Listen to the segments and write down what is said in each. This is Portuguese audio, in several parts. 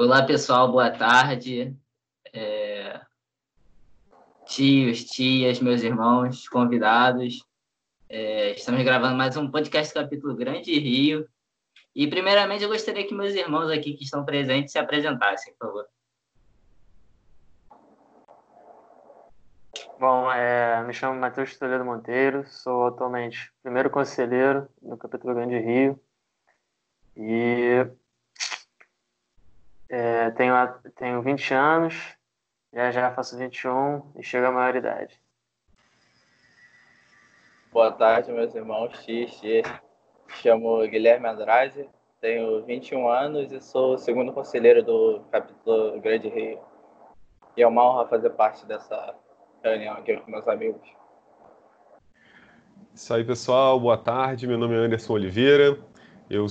Olá, pessoal, boa tarde. Tios, tias, meus irmãos, convidados. Estamos gravando mais um podcast Capítulo Grande Rio. E, primeiramente, eu gostaria que meus irmãos aqui que estão presentes se apresentassem, por favor. Bom, me chamo Matheus Toledo Monteiro, sou atualmente primeiro conselheiro do Capítulo Grande Rio e tenho 20 anos, já faço 21 e chego à maioridade. Boa tarde, meus irmãos, tios. Me chamo Guilherme Andrade, tenho 21 anos e sou o segundo conselheiro do Capítulo Grande Rio. E é uma honra fazer parte dessa reunião aqui com meus amigos. Isso aí, pessoal. Boa tarde. Meu nome é Anderson Oliveira. Eu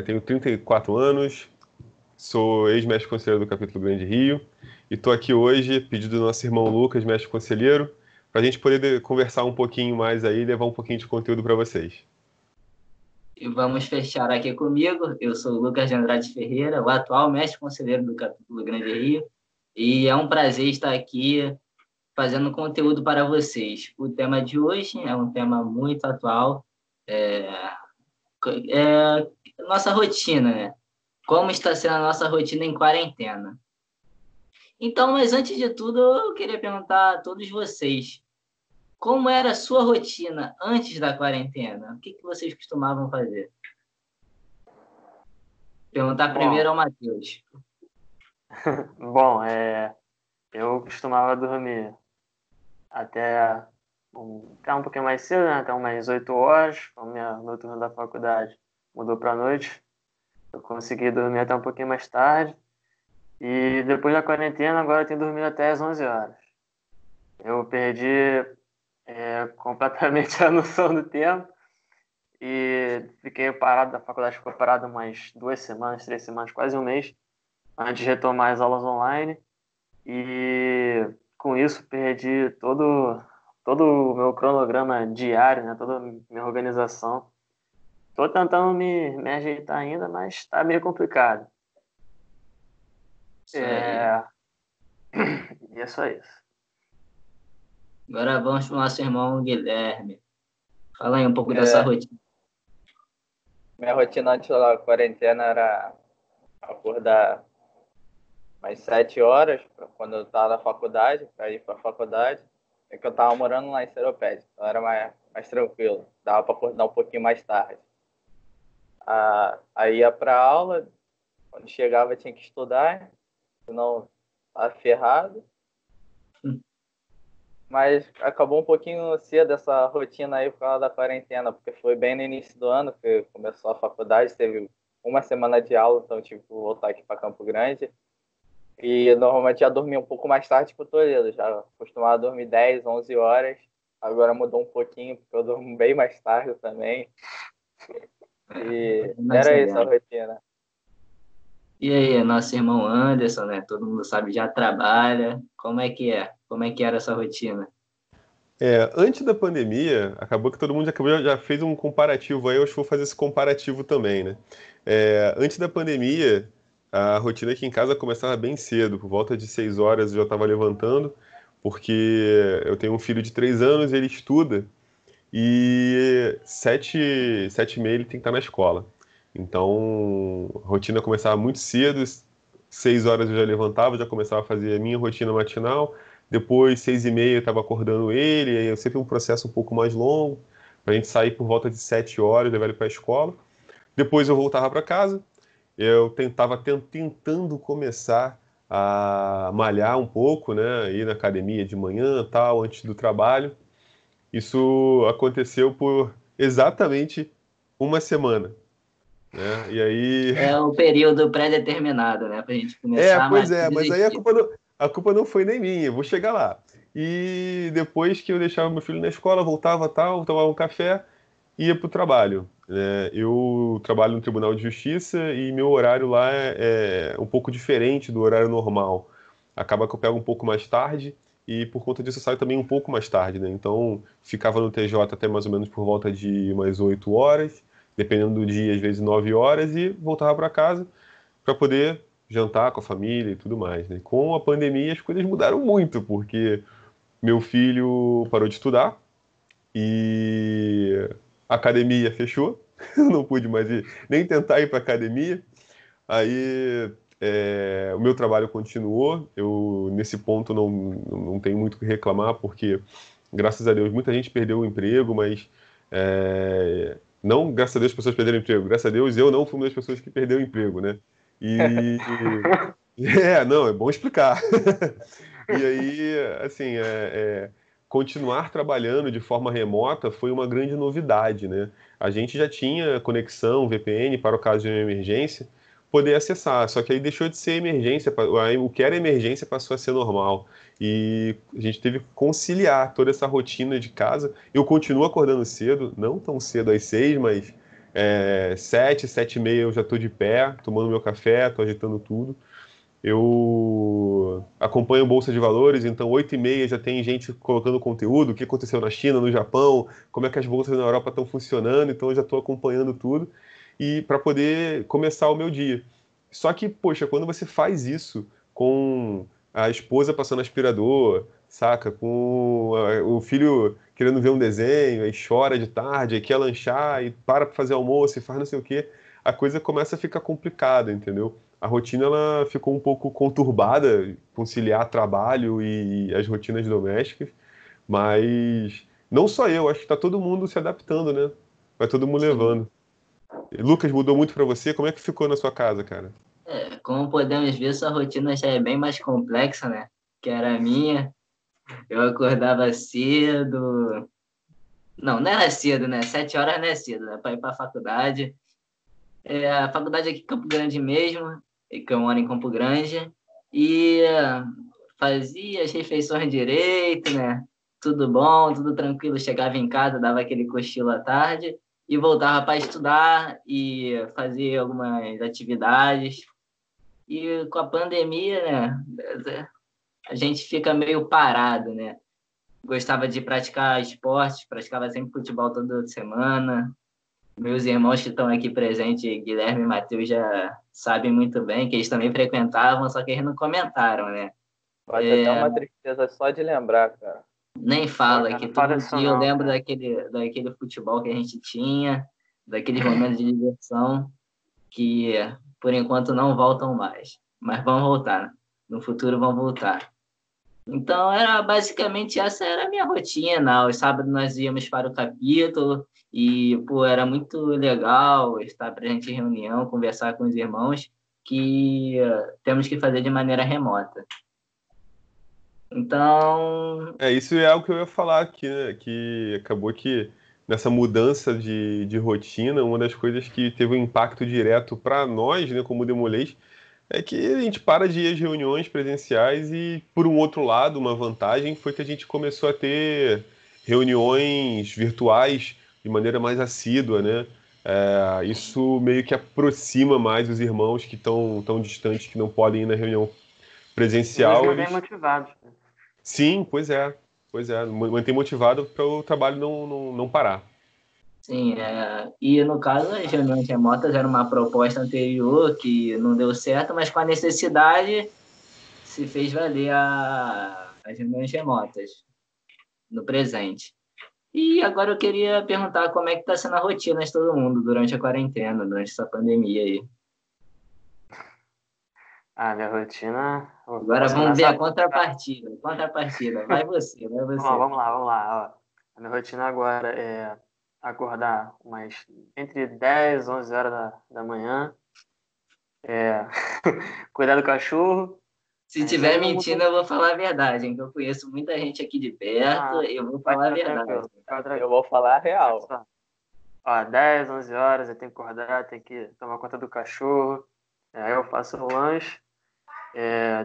tenho 34 anos, sou ex-mestre conselheiro do Capítulo Grande Rio e estou aqui hoje, pedido do nosso irmão Lucas, mestre conselheiro, para a gente poder conversar um pouquinho mais aí e levar um pouquinho de conteúdo para vocês. E vamos fechar aqui comigo. Eu sou o Lucas de Andrade Ferreira, o atual mestre conselheiro do Capítulo Grande Rio. E é um prazer estar aqui fazendo conteúdo para vocês. O tema de hoje é um tema muito atual, nossa rotina, né? Como está sendo a nossa rotina em quarentena. Então, mas antes de tudo, eu queria perguntar a todos vocês, como era a sua rotina antes da quarentena? O que vocês costumavam fazer? Perguntar primeiro ao Matheus. Bom, eu costumava dormir até um pouquinho mais cedo, né? Até umas 8 horas, como meu turno da faculdade mudou para a noite. Eu consegui dormir até um pouquinho mais tarde. E depois da quarentena, agora eu tenho dormido até as 11 horas. Eu perdi completamente a noção do tempo e fiquei parado da faculdade, ficou parado umas 2 semanas, 3 semanas, quase um mês, antes de retomar as aulas online. E com isso perdi todo o meu cronograma diário, né? Toda a minha organização. Estou tentando me ajeitar ainda, mas está meio complicado. E é só isso. Agora vamos para o nosso irmão Guilherme. Fala aí um pouco dessa rotina. Minha rotina antes da quarentena era acordar às 7 horas, quando eu estava na faculdade, para ir para a faculdade. É que eu estava morando lá em Seropédica, então era mais tranquilo. Dava para acordar um pouquinho mais tarde. Aí ia para aula, quando chegava tinha que estudar, senão estava ferrado. Mas acabou um pouquinho cedo essa rotina aí por causa da quarentena, porque foi bem no início do ano que começou a faculdade, teve uma semana de aula, então tive que voltar aqui para Campo Grande. E normalmente já dormia um pouco mais tarde que o Toledo, já costumava dormir 10, 11 horas, agora mudou um pouquinho, porque eu durmo bem mais tarde também. E era isso a rotina. E aí, nosso irmão Anderson, né? Todo mundo sabe, já trabalha. Como é que é? Como é que era essa rotina? Antes da pandemia, acabou que todo mundo já fez um comparativo aí, eu acho que vou fazer esse comparativo também, né? Antes da pandemia, a rotina aqui em casa começava bem cedo, por volta de 6 horas eu já estava levantando, porque eu tenho um filho de 3 anos, ele estuda, e 7h30 ele tem que estar na escola. Então, a rotina começava muito cedo, 6 horas eu já levantava, já começava a fazer a minha rotina matinal. Depois, 6h30 eu estava acordando ele, aí eu sempre um processo um pouco mais longo, para a gente sair por volta de 7 horas, levar ele para a escola. Depois eu voltava para casa, eu tentando começar a malhar um pouco, né, ir na academia de manhã, tal, antes do trabalho. Isso aconteceu por exatamente uma semana, né? E aí... É o período pré-determinado, né? Pra gente começar Pois a mas aí desistir. a culpa não foi nem minha, eu vou chegar lá. E depois que eu deixava meu filho na escola, voltava tal, tomava um café e ia para o trabalho, né? Eu trabalho no Tribunal de Justiça e meu horário lá é um pouco diferente do horário normal. Acaba que eu pego um pouco mais tarde e por conta disso eu saio também um pouco mais tarde, né? Então ficava no TJ até mais ou menos por volta de umas 8 horas, dependendo do dia, às vezes 9 horas, e voltava para casa. para poder jantar com a família e tudo mais, né? Com a pandemia as coisas mudaram muito, porque meu filho parou de estudar e a academia fechou, eu não pude mais ir, nem tentar ir para academia. Aí o meu trabalho continuou, eu nesse ponto não tenho muito o que reclamar, porque graças a Deus muita gente perdeu o emprego, mas não graças a Deus as pessoas perderam o emprego, graças a Deus eu não fui uma das pessoas que perdeu o emprego, né? E não, é bom explicar. E aí, assim, continuar trabalhando de forma remota foi uma grande novidade, né? A gente já tinha conexão VPN para o caso de uma emergência, poder acessar, só que aí deixou de ser emergência, aí o que era emergência passou a ser normal. E a gente teve que conciliar toda essa rotina de casa. Eu continuo acordando cedo, não tão cedo às 6, mas 7, 7:30 eu já estou de pé, tomando meu café, estou agitando tudo. Eu acompanho Bolsa de Valores, então 8:30 já tem gente colocando conteúdo, o que aconteceu na China, no Japão, como é que as bolsas na Europa estão funcionando, então eu já estou acompanhando tudo e para poder começar o meu dia. Só que, poxa, quando você faz isso com a esposa passando aspirador, saca? Com o filho querendo ver um desenho, aí chora de tarde, aí quer lanchar e para fazer almoço e faz não sei o quê, a coisa começa a ficar complicada, entendeu? A rotina ela ficou um pouco conturbada, conciliar trabalho e as rotinas domésticas, mas não só eu, acho que está todo mundo se adaptando, né? Vai todo mundo Sim. levando. E, Lucas, mudou muito para você? Como é que ficou na sua casa, cara? Como podemos ver, sua rotina já é bem mais complexa, né? Que era a minha. Eu acordava cedo. Não era cedo, né? 7 horas não é cedo, né? Para ir para a faculdade. A faculdade aqui em Campo Grande mesmo, que eu moro em Campo Grande. E fazia as refeições direito, né? Tudo bom, tudo tranquilo. Chegava em casa, dava aquele cochilo à tarde e voltava para estudar e fazer algumas atividades. E com a pandemia, né? A gente fica meio parado, né? Gostava de praticar esportes, praticava sempre futebol toda semana. Meus irmãos que estão aqui presentes, Guilherme e Matheus, já sabem muito bem que eles também frequentavam, só que eles não comentaram, né? Bate até uma tristeza só de lembrar, cara. Nem Pô, fala cara, que não fala todo isso dia eu não, lembro cara. daquele futebol que a gente tinha, daqueles momentos de diversão que, por enquanto, não voltam mais. Mas vão voltar. No futuro vão voltar. Então, essa era a minha rotina. Aos sábados nós íamos para o capítulo e, pô, era muito legal estar presente em reunião, conversar com os irmãos que temos que fazer de maneira remota. Então, Isso é algo que eu ia falar aqui, né? Que acabou que nessa mudança de rotina, uma das coisas que teve um impacto direto para nós, né, como Demolês, é que a gente para de ir às reuniões presenciais e, por um outro lado, uma vantagem foi que a gente começou a ter reuniões virtuais de maneira mais assídua, né? Isso meio que aproxima mais os irmãos que estão tão distantes, que não podem ir na reunião E nos presencial, mantém eles... motivados, né? Sim, pois é, mantém motivado para o trabalho não parar. sim, e no caso, as reuniões remotas era uma proposta anterior que não deu certo, mas com a necessidade se fez valer as reuniões remotas no presente. E agora eu queria perguntar como é que está sendo a rotina de todo mundo durante a quarentena, durante essa pandemia aí. Ah, minha rotina. Agora Posso vamos ver começar? a contrapartida. Contrapartida. Vai você, vai Vamos lá, você. vamos lá, vamos lá. Ó. A minha rotina agora é acordar entre 10 e 11 horas da manhã, é, cuidar do cachorro. Se Isso aí tiver não muda. mentindo, eu vou falar a verdade, hein? Que eu conheço muita gente aqui de perto, Ah, eu vou pode falar a ficar verdade. tranquilo, ficar Eu tranquilo. vou falar a Olha real. só. Ó, 10, 11 horas eu tenho que acordar, tenho que tomar conta do cachorro. Aí eu faço o lanche.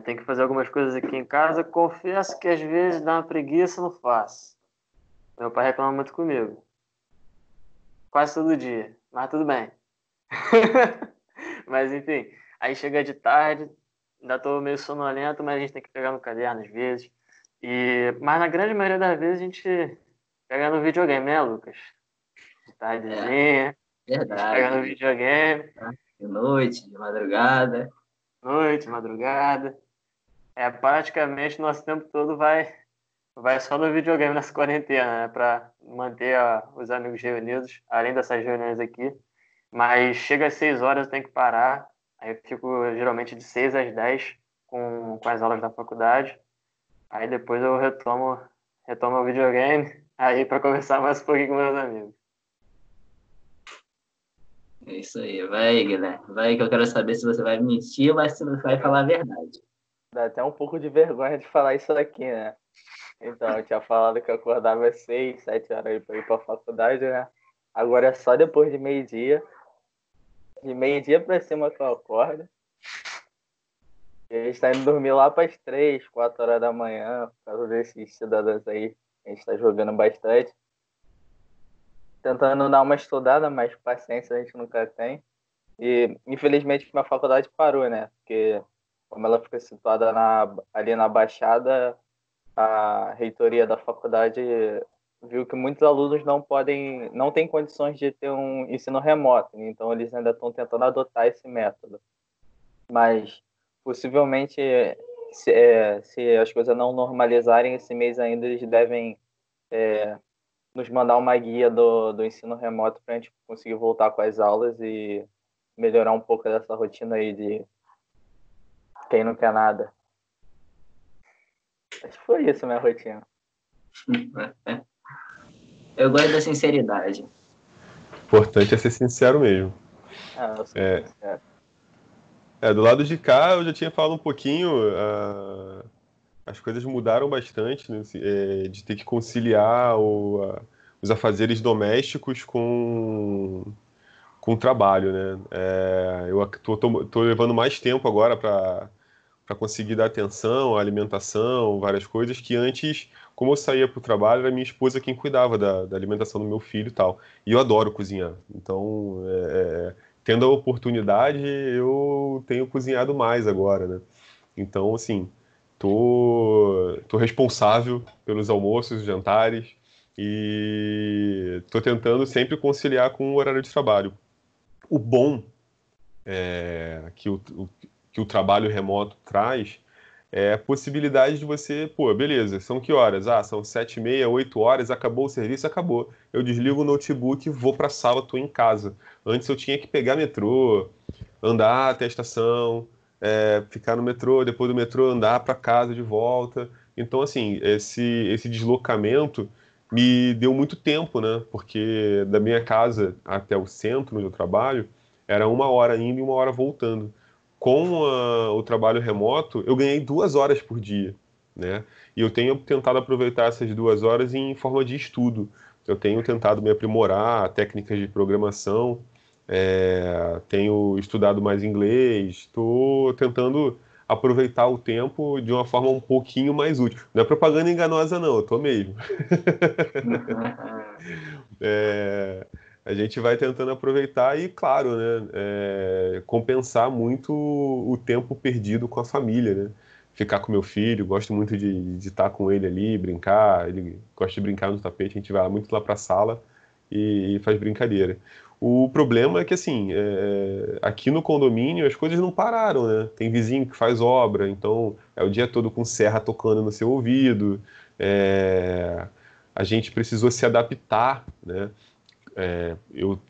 Tenho que fazer algumas coisas aqui em casa. Confesso que às vezes dá uma preguiça, não faço. Meu pai reclama muito comigo. Quase todo dia, mas tudo bem. Mas enfim, aí chega de tarde, ainda tô meio sonolento, mas a gente tem que pegar no caderno às vezes. Mas na grande maioria das vezes a gente pega no videogame, né, Lucas? De É, tardezinha, a gente pega no verdade. videogame. De noite, de madrugada. Noite, madrugada. Praticamente nosso tempo todo vai só no videogame nessa quarentena, né? Para manter os amigos reunidos, além dessas reuniões aqui. Mas chega às 6 horas, eu tenho que parar. Aí eu fico geralmente de 6 às 10 com as aulas da faculdade. Aí depois eu retomo o videogame aí para conversar mais um pouquinho com meus amigos. É isso aí. Vai, Guilherme. Vai que eu quero saber se você vai mentir ou se você vai falar a verdade. Dá até um pouco de vergonha de falar isso aqui, né? Então, eu tinha falado que eu acordava às 6, 7 horas aí pra ir pra faculdade, né? Agora é só depois de meio-dia. De meio-dia pra cima que eu acordo. E a gente tá indo dormir lá pras 3, 4 horas da manhã, por causa desses cidadãos aí. A gente tá jogando bastante. Tentando dar uma estudada, mas paciência a gente nunca tem. E, infelizmente, minha faculdade parou, né? Porque, como ela fica situada ali na Baixada, a reitoria da faculdade viu que muitos alunos não têm condições de ter um ensino remoto, né? Então eles ainda estão tentando adotar esse método. Mas possivelmente, se as coisas não normalizarem esse mês ainda, eles devem nos mandar uma guia do ensino remoto para a gente conseguir voltar com as aulas e melhorar um pouco dessa rotina aí de quem não quer nada. Acho que foi isso a minha rotina. Eu gosto da sinceridade. O importante é ser sincero mesmo. Eu sou sincero. Do lado de cá, eu já tinha falado um pouquinho, as coisas mudaram bastante, né, de ter que conciliar os afazeres domésticos com o trabalho, né? Eu tô levando mais tempo agora para conseguir dar atenção, alimentação, várias coisas que antes, como eu saía para o trabalho, era minha esposa quem cuidava da alimentação do meu filho e tal. E eu adoro cozinhar. Então, tendo a oportunidade, eu tenho cozinhado mais agora, né? Então, assim, tô responsável pelos almoços, jantares e tô tentando sempre conciliar com o horário de trabalho. O bom que o trabalho remoto traz é a possibilidade de você, pô, beleza, são que horas? São 7h30, 8 horas, acabou o serviço, acabou. Eu desligo o notebook, vou pra sala, tô em casa. Antes eu tinha que pegar metrô, andar até a estação, ficar no metrô, depois do metrô andar para casa de volta. Então, assim, esse deslocamento me deu muito tempo, né? Porque da minha casa até o centro onde eu trabalho era 1 hora indo e 1 hora voltando. Com o trabalho remoto, eu ganhei 2 horas por dia, né? E eu tenho tentado aproveitar essas 2 horas em forma de estudo. Eu tenho tentado me aprimorar, técnicas de programação, tenho estudado mais inglês, estou tentando aproveitar o tempo de uma forma um pouquinho mais útil. Não é propaganda enganosa, não, eu tô mesmo. A gente vai tentando aproveitar e, claro, né, compensar muito o tempo perdido com a família, né? Ficar com meu filho, gosto muito de estar com ele ali, brincar. Ele gosta de brincar no tapete, a gente vai muito lá para a sala e faz brincadeira. O problema é que, assim, aqui no condomínio as coisas não pararam, né? Tem vizinho que faz obra, então é o dia todo com serra tocando no seu ouvido. A gente precisou se adaptar, né?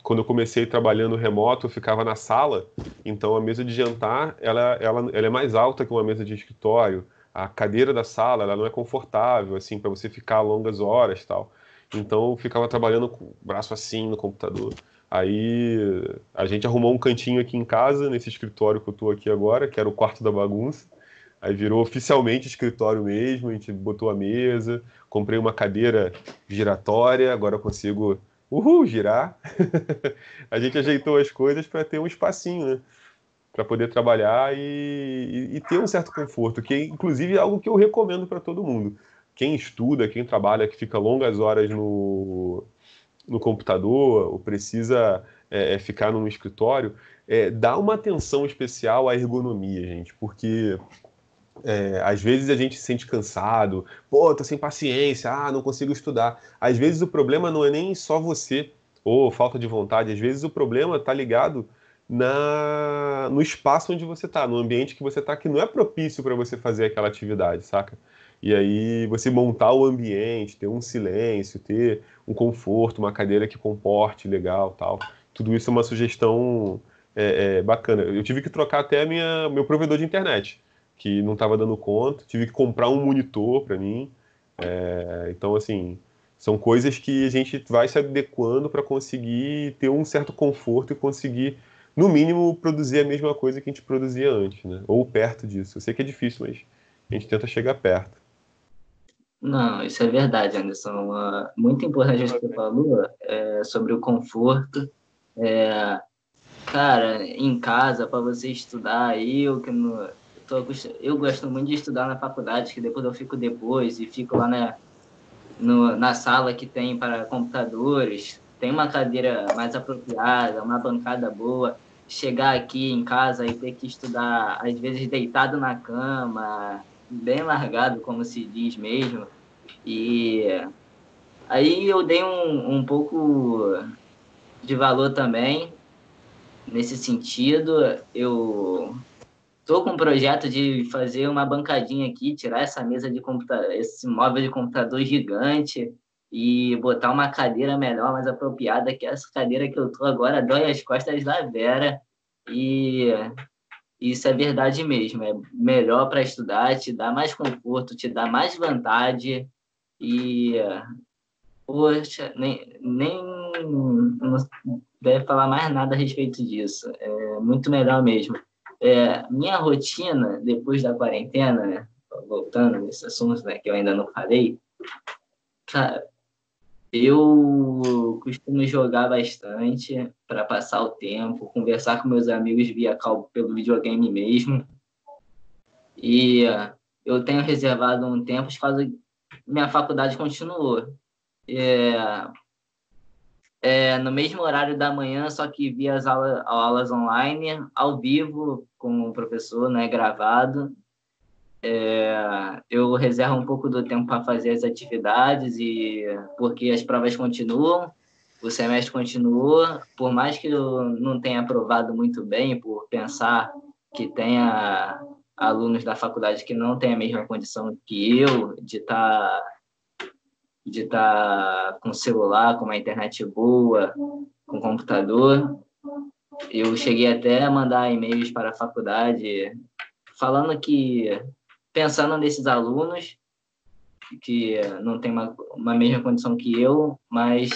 Quando eu comecei trabalhando remoto, eu ficava na sala, então a mesa de jantar ela é mais alta que uma mesa de escritório. A cadeira da sala ela não é confortável assim para você ficar longas horas, tal. Então eu ficava trabalhando com o braço assim no computador. Aí a gente arrumou um cantinho aqui em casa, nesse escritório que eu tô aqui agora, que era o quarto da bagunça. Aí virou oficialmente escritório mesmo, a gente botou a mesa, comprei uma cadeira giratória, agora eu consigo girar. A gente ajeitou as coisas para ter um espacinho, né? Para poder trabalhar e ter um certo conforto, que inclusive é algo que eu recomendo para todo mundo. Quem estuda, quem trabalha, que fica longas horas no computador, ou precisa ficar num escritório, dá uma atenção especial à ergonomia, gente, porque às vezes a gente se sente cansado, pô, tô sem paciência, não consigo estudar. Às vezes o problema não é nem só você, ou falta de vontade, às vezes o problema tá ligado no espaço onde você está, no ambiente que você está, que não é propício para você fazer aquela atividade, saca? E aí você montar o ambiente, ter um silêncio, ter um conforto, uma cadeira que comporte legal, tal. Tudo isso é uma sugestão bacana. Eu tive que trocar até meu provedor de internet, que não estava dando conta. Tive que comprar um monitor para mim. Então, assim, são coisas que a gente vai se adequando para conseguir ter um certo conforto e conseguir, no mínimo, produzir a mesma coisa que a gente produzia antes, né? Ou perto disso. Eu sei que é difícil, mas a gente tenta chegar perto. Não, isso é verdade, Anderson. Muito importante isso que você falou sobre o conforto. Cara, em casa, para você estudar, eu gosto muito de estudar na faculdade, que depois eu fico depois e fico lá na sala que tem para computadores, tem uma cadeira mais apropriada, uma bancada boa. Chegar aqui em casa e ter que estudar, às vezes deitado na cama, bem largado, como se diz mesmo. E aí eu dei um pouco de valor também nesse sentido. Eu estou com um projeto de fazer uma bancadinha aqui, tirar essa mesa de computador, esse móvel de computador gigante e botar uma cadeira melhor, mais apropriada, que essa cadeira que eu tô agora dói as costas da Vera. E isso é verdade mesmo, é melhor para estudar, te dá mais conforto, te dá mais vontade e, poxa, nem não deve falar mais nada a respeito disso. É muito melhor mesmo. Minha rotina, depois da quarentena, né, voltando nesse assunto, né, que eu ainda não falei, cara, eu costumo jogar bastante para passar o tempo, conversar com meus amigos via call pelo videogame mesmo, e eu tenho reservado um tempo por causa que minha faculdade continuou. No mesmo horário da manhã, só que via as aulas online, ao vivo, com o professor, né, gravado. Eu reservo um pouco do tempo para fazer as atividades, porque as provas continuam, o semestre continua, por mais que eu não tenha aprovado muito bem, por pensar que tenha alunos da faculdade que não têm a mesma condição que eu, de estar com celular, com uma internet boa, com computador. Eu cheguei até a mandar e-mails para a faculdade falando pensando nesses alunos que não têm uma mesma condição que eu, mas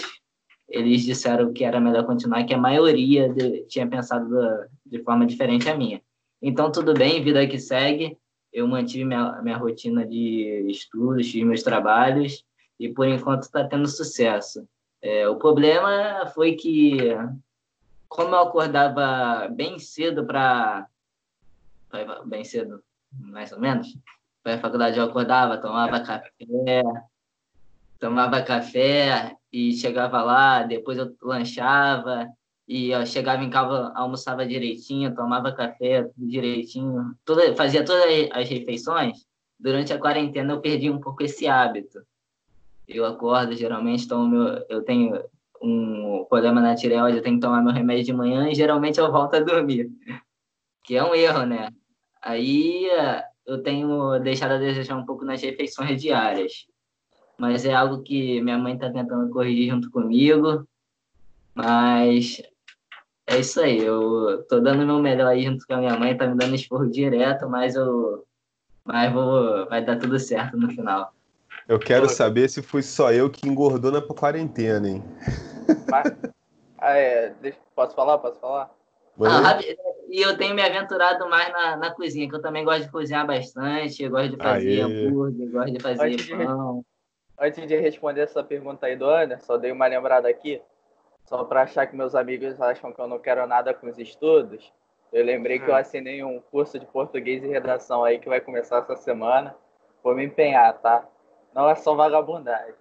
eles disseram que era melhor continuar, que a maioria tinha pensado de forma diferente a minha. Então, tudo bem, vida que segue. Eu mantive minha rotina de estudos, fiz meus trabalhos, e por enquanto está tendo sucesso. O problema foi que, como eu acordava bem cedo bem cedo, mais ou menos, para a faculdade eu acordava, tomava café e chegava lá, depois eu lanchava e eu chegava em casa, almoçava direitinho, tomava café direitinho, fazia todas as refeições. Durante a quarentena eu perdi um pouco esse hábito. Eu acordo, geralmente eu tenho um problema na tireoide, eu tenho que tomar meu remédio de manhã e geralmente eu volto a dormir, que é um erro, né? Aí eu tenho deixado a desejar um pouco nas refeições diárias, mas é algo que minha mãe está tentando corrigir junto comigo, mas é isso aí, eu tô dando o meu melhor aí junto com a minha mãe, tá me dando esporro direto, vai dar tudo certo no final. Eu quero saber se fui só eu que engordou na quarentena, hein? Posso falar? Posso falar? E eu tenho me aventurado mais na cozinha, que eu também gosto de cozinhar bastante, eu gosto de fazer hambúrguer, gosto de fazer pão. Antes de responder essa pergunta aí do Anderson, só dei uma lembrada aqui, só para achar que meus amigos acham que eu não quero nada com os estudos. Eu lembrei que eu assinei um curso de português e redação aí que vai começar essa semana. Vou me empenhar, tá? Não é só vagabundagem.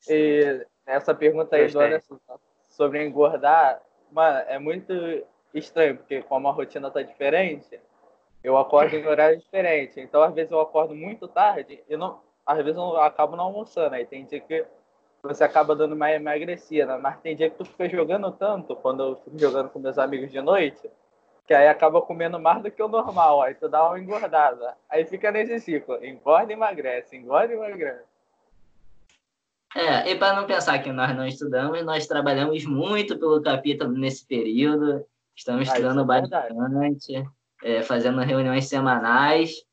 E essa pergunta aí do Anderson sobre engordar, mano, é muito estranho, porque como a rotina tá diferente, eu acordo em horário diferente. Então, às vezes eu acordo muito tarde e às vezes eu acabo não almoçando. Aí tem dia que você acaba dando uma emagrecida. Mas tem dia que tu fica jogando tanto, quando eu fico jogando com meus amigos de noite, que aí acaba comendo mais do que o normal. Aí tu dá uma engordada. Aí fica nesse ciclo. Engorda e emagrece, engorda e emagrece. E para não pensar que nós não estudamos, nós trabalhamos muito pelo capítulo nesse período, estamos Isso estudando é verdade. bastante, fazendo reuniões semanais,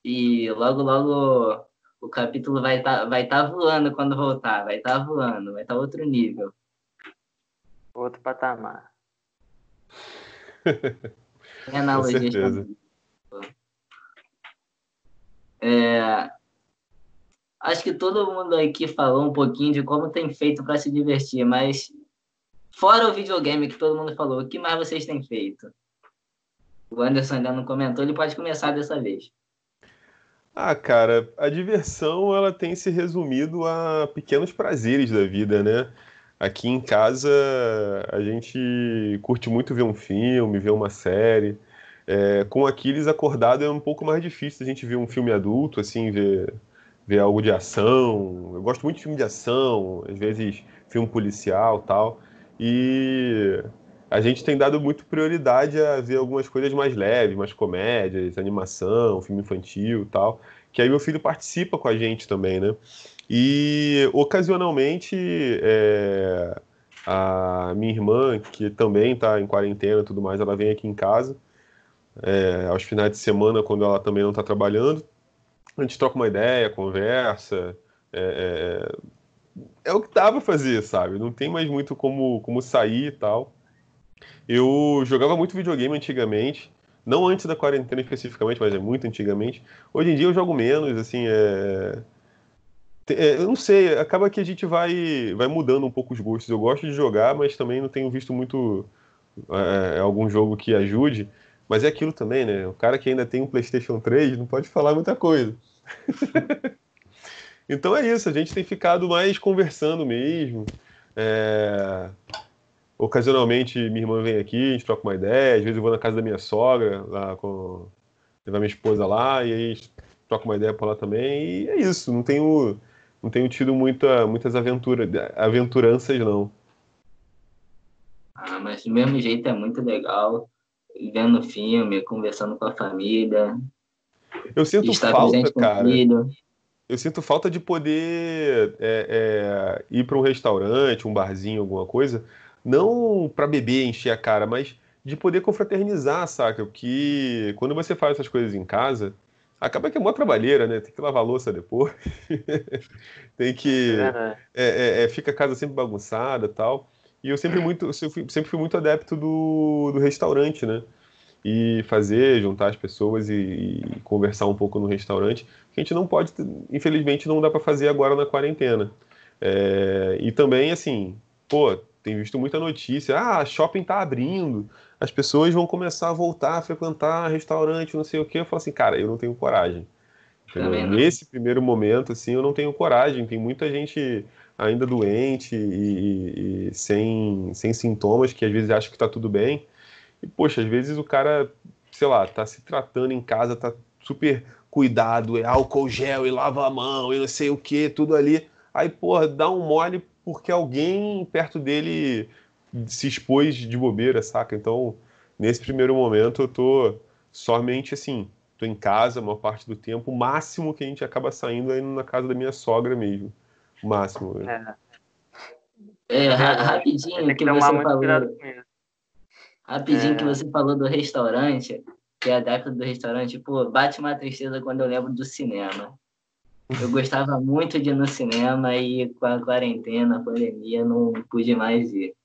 e logo, logo o capítulo vai tá voando quando voltar, vai estar voando, vai estar outro nível. Outro patamar. Tem analogias certeza. também. Acho que todo mundo aqui falou um pouquinho de como tem feito para se divertir, mas fora o videogame que todo mundo falou, o que mais vocês têm feito? O Anderson ainda não comentou, ele pode começar dessa vez. Ah, cara, a diversão ela tem se resumido a pequenos prazeres da vida, né? Aqui em casa a gente curte muito ver um filme, ver uma série. Com o Aquiles acordado é um pouco mais difícil a gente ver um filme adulto, assim, ver algo de ação. Eu gosto muito de filme de ação, às vezes filme policial, tal. E a gente tem dado muito prioridade a ver algumas coisas mais leves, mais comédias, animação, filme infantil, tal. Que aí meu filho participa com a gente também, né? E ocasionalmente a minha irmã, que também está em quarentena e tudo mais, ela vem aqui em casa aos finais de semana, quando ela também não está trabalhando. A gente troca uma ideia, conversa. É, é o que dá pra fazer, sabe? Não tem mais muito como sair e tal. Eu jogava muito videogame antigamente. Não antes da quarentena especificamente, mas é muito antigamente. Hoje em dia eu jogo menos, assim, eu não sei, acaba que a gente vai mudando um pouco os gostos. Eu gosto de jogar, mas também não tenho visto muito algum jogo que ajude. Mas é aquilo também, né? O cara que ainda tem um PlayStation 3 não pode falar muita coisa. Então é isso, a gente tem ficado mais conversando mesmo. É, Ocasionalmente minha irmã vem aqui, a gente troca uma ideia, às vezes eu vou na casa da minha sogra, levar minha esposa lá, e aí a gente troca uma ideia por lá também, e é isso, não tenho tido muitas aventuranças, não. Mas do mesmo jeito é muito legal, vendo filme, conversando com a família, Eu sinto estar falta, presente com o cara, filho. eu sinto falta de poder ir para um restaurante, um barzinho, alguma coisa, não para beber, encher a cara, mas de poder confraternizar, saca? Porque quando você faz essas coisas em casa, acaba que é mó trabalheira, né? Tem que lavar a louça depois, tem É que. verdade. Fica a casa sempre bagunçada e tal. E eu sempre fui muito adepto do restaurante, né? E fazer, juntar as pessoas e conversar um pouco no restaurante, que a gente não pode, infelizmente, não dá para fazer agora na quarentena. E também, assim, pô, tem visto muita notícia, shopping tá abrindo, as pessoas vão começar a voltar a frequentar restaurante, não sei o quê. Eu falo assim, cara, eu não tenho coragem. Entendeu? Também não. Nesse primeiro momento, assim, eu não tenho coragem. Tem muita gente ainda doente e sem sintomas, que às vezes acha que tá tudo bem. E, poxa, às vezes o cara, sei lá, tá se tratando em casa, tá super cuidado, é álcool gel e lava a mão e não sei o que, tudo ali. Aí, porra, dá um mole porque alguém perto dele se expôs de bobeira, saca? Então, nesse primeiro momento, eu tô somente assim, tô em casa a maior parte do tempo. O máximo que a gente acaba saindo é indo na casa da minha sogra mesmo. O máximo. Né? É verdade. Aí Rapidinho tem que que tomar você muito cuidado falou, com isso. rapidinho que É, você falou do restaurante, que é a década do restaurante, pô, bate uma tristeza quando eu lembro do cinema. Eu gostava muito de ir no cinema e com a quarentena, a pandemia, não pude mais ir.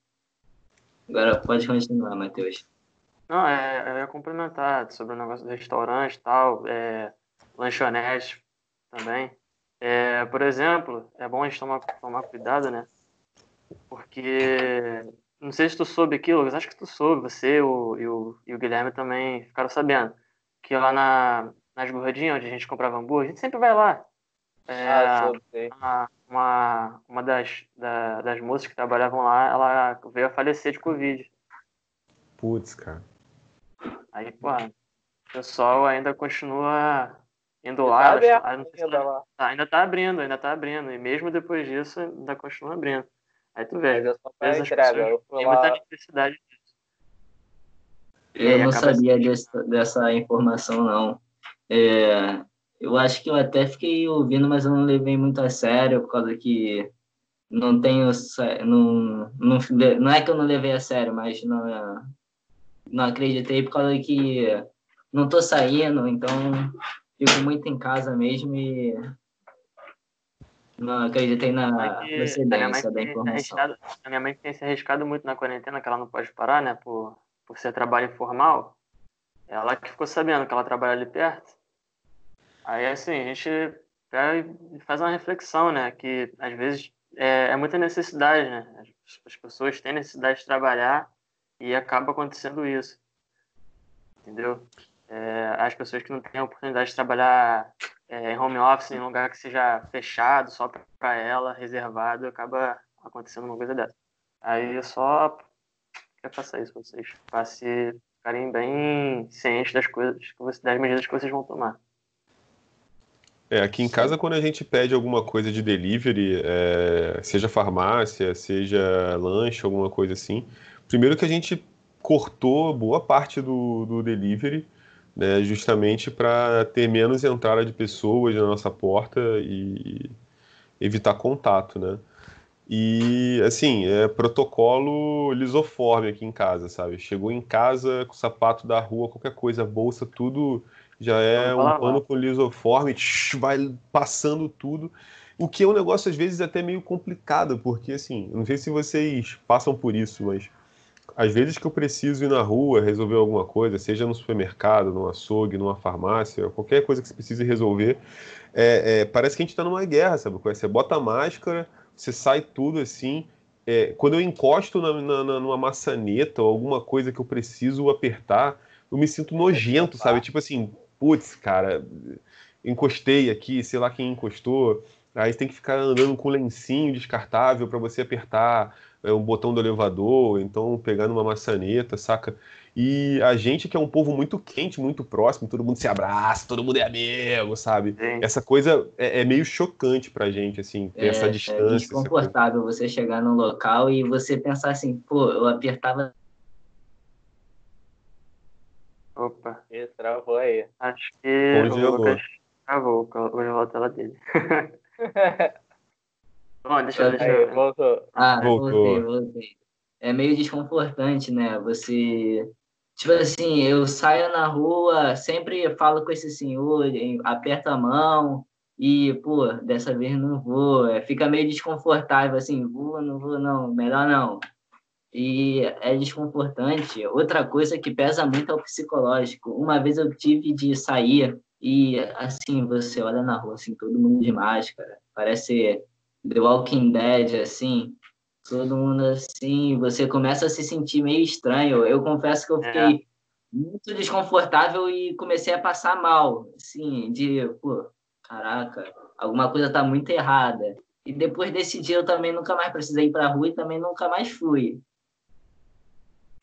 Agora pode continuar, Matheus. não, eu ia complementar sobre o negócio do restaurante e tal, lanchonete também. Por exemplo, é bom a gente tomar cuidado, né? Porque não sei se tu soube aquilo, mas acho que tu soube, você e o Guilherme também ficaram sabendo que lá nas Gordinhas, onde a gente comprava hambúrguer, a gente sempre vai lá. Soube, sei. Uma das moças que trabalhavam lá, ela veio a falecer de Covid. Putz, cara. Aí, pô, o pessoal ainda continua indo E lá, tá elas aberto não sei se ainda lá. ainda tá abrindo, e mesmo depois disso ainda continua abrindo. Aí tu Mas vê, é só às pra vezes as entrega. pessoas Eu fui têm muita lá. necessidade disso. E Eu aí não acaba se sabia dessa informação, não. É, eu acho que eu até fiquei ouvindo, mas eu não levei muito a sério, por causa que não tenho. Não é que eu não levei a sério, mas não acreditei, por causa que não tô saindo, então fico muito em casa mesmo e não acreditei minha mãe na que a minha mãe procedência que da tem se informação. arriscado, a minha mãe que tem se arriscado muito na quarentena, que ela não pode parar, né, por ser trabalho informal. Ela que ficou sabendo que ela trabalha ali perto. Aí assim, a gente pega e faz uma reflexão, né, que às vezes é muita necessidade, né? As pessoas têm necessidade de trabalhar e acaba acontecendo isso, entendeu? As pessoas que não têm a oportunidade de trabalhar em home office, em um lugar que seja fechado, só para ela, reservado, acaba acontecendo uma coisa dessa. Aí eu só quero passar isso para vocês, para se ficarem bem cientes das coisas, das medidas que vocês vão tomar. Aqui em casa, quando a gente pede alguma coisa de delivery, seja farmácia, seja lanche, alguma coisa assim, primeiro que a gente cortou boa parte do delivery, né, justamente para ter menos entrada de pessoas na nossa porta e evitar contato, né? E, assim, é protocolo lisoforme aqui em casa, sabe? Chegou em casa com o sapato da rua, qualquer coisa, bolsa, tudo já Vamos é para um pano lavar. com lisoforme, vai passando tudo. O que é um negócio, às vezes, até meio complicado, porque, assim, eu não sei se vocês passam por isso, mas às vezes que eu preciso ir na rua resolver alguma coisa, seja no supermercado, no açougue, numa farmácia, qualquer coisa que você precise resolver, parece que a gente está numa guerra, sabe? Você bota a máscara, você sai tudo assim. Quando eu encosto numa maçaneta ou alguma coisa que eu preciso apertar, eu me sinto nojento, sabe? Tipo assim, putz, cara, encostei aqui, sei lá quem encostou. Aí você tem que ficar andando com um lencinho descartável para você apertar um botão do elevador, então pegar numa maçaneta, saca? E a gente que é um povo muito quente, muito próximo, todo mundo se abraça, todo mundo é amigo, sabe? Gente, Essa coisa é meio chocante pra gente, assim, ter essa É distância, essa coisa. desconfortável você chegar num local e você pensar assim, pô, eu apertava. opa, Ih, travou aí. acho que o Lucas Congelou. travou a tela dele. Bom, deixa Aí, eu... voltou. Ah, voltei, Voltou. voltei. É meio desconfortante, né? Você. Tipo assim, eu saio na rua, sempre falo com esse senhor, aperto a mão e, pô, dessa vez não vou. Fica meio desconfortável, assim, vou, não vou, não, melhor não. E é desconfortante. Outra coisa que pesa muito é o psicológico. Uma vez eu tive de sair e, assim, você olha na rua, assim, todo mundo de máscara, parece The Walking Dead, assim, todo mundo assim, você começa a se sentir meio estranho. Eu confesso que eu É, fiquei muito desconfortável e comecei a passar mal, assim, de, pô, caraca, alguma coisa tá muito errada. E depois desse dia eu também nunca mais precisei ir pra rua e também nunca mais fui.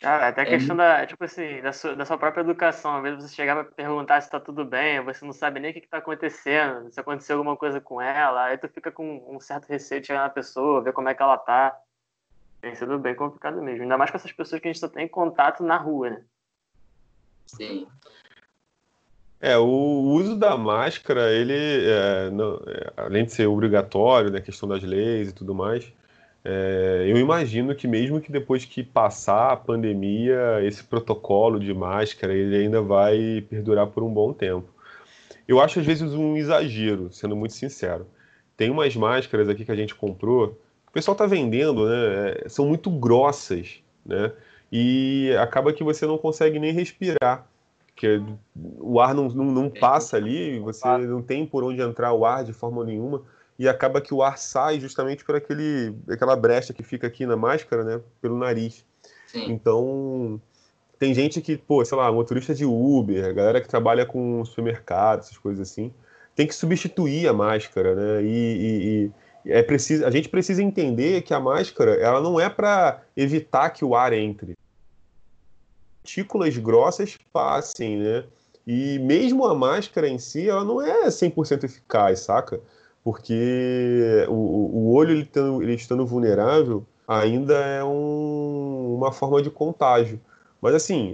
cara, até a É, questão da, tipo assim, da sua própria educação. Às vezes você chegava pra perguntar se tá tudo bem, você não sabe nem o que tá acontecendo, se aconteceu alguma coisa com ela, aí tu fica com um certo receio de chegar na pessoa, ver como é que ela tá. Tem sido bem complicado mesmo. Ainda mais com essas pessoas que a gente só tem contato na rua, né? sim. O uso da máscara, ele, além de ser obrigatório, né, questão das leis e tudo mais, eu imagino que mesmo que depois que passar a pandemia, esse protocolo de máscara, ele ainda vai perdurar por um bom tempo. Eu acho às vezes um exagero, sendo muito sincero. Tem umas máscaras aqui que a gente comprou, que o pessoal tá vendendo, né? São muito grossas, né? E acaba que você não consegue nem respirar, porque o ar não passa ali, você não tem por onde entrar o ar de forma nenhuma, e acaba que o ar sai justamente por aquela brecha que fica aqui na máscara, né? Pelo nariz. Sim. Então, tem gente que, pô, sei lá, motorista de Uber, a galera que trabalha com supermercado, essas coisas assim, tem que substituir a máscara, né? E é preciso, a gente precisa entender que a máscara, ela não é para evitar que o ar entre. Partículas grossas passem, né? E mesmo a máscara em si, ela não é 100% eficaz, saca? Porque o olho, ele estando vulnerável, ainda é uma forma de contágio. Mas assim,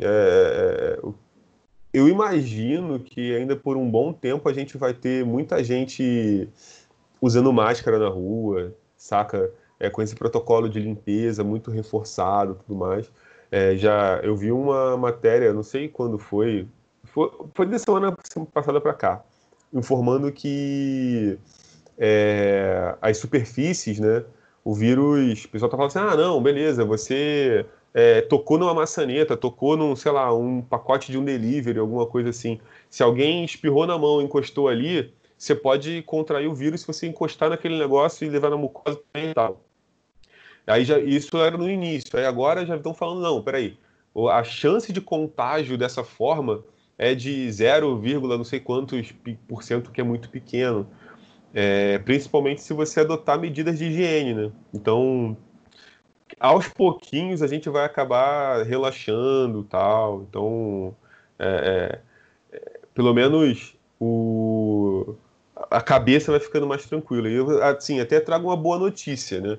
eu imagino que ainda por um bom tempo a gente vai ter muita gente usando máscara na rua, saca? Com esse protocolo de limpeza muito reforçado, tudo mais. Já eu vi uma matéria, não sei quando foi da semana passada para cá, informando que as superfícies, né? O vírus, o pessoal tá falando assim, ah, não, beleza, você tocou numa maçaneta, tocou num, sei lá, um pacote de um delivery, alguma coisa assim. Se alguém espirrou na mão, encostou ali, você pode contrair o vírus se você encostar naquele negócio e levar na mucosa e tal. Aí já, isso era no início, aí agora já estão falando, não, peraí, a chance de contágio dessa forma é de 0, não sei quantos por cento, que é muito pequeno. Principalmente se você adotar medidas de higiene, né? Então, aos pouquinhos a gente vai acabar relaxando, tal. Então, pelo menos a cabeça vai ficando mais tranquila. E eu, assim, até trago uma boa notícia, né?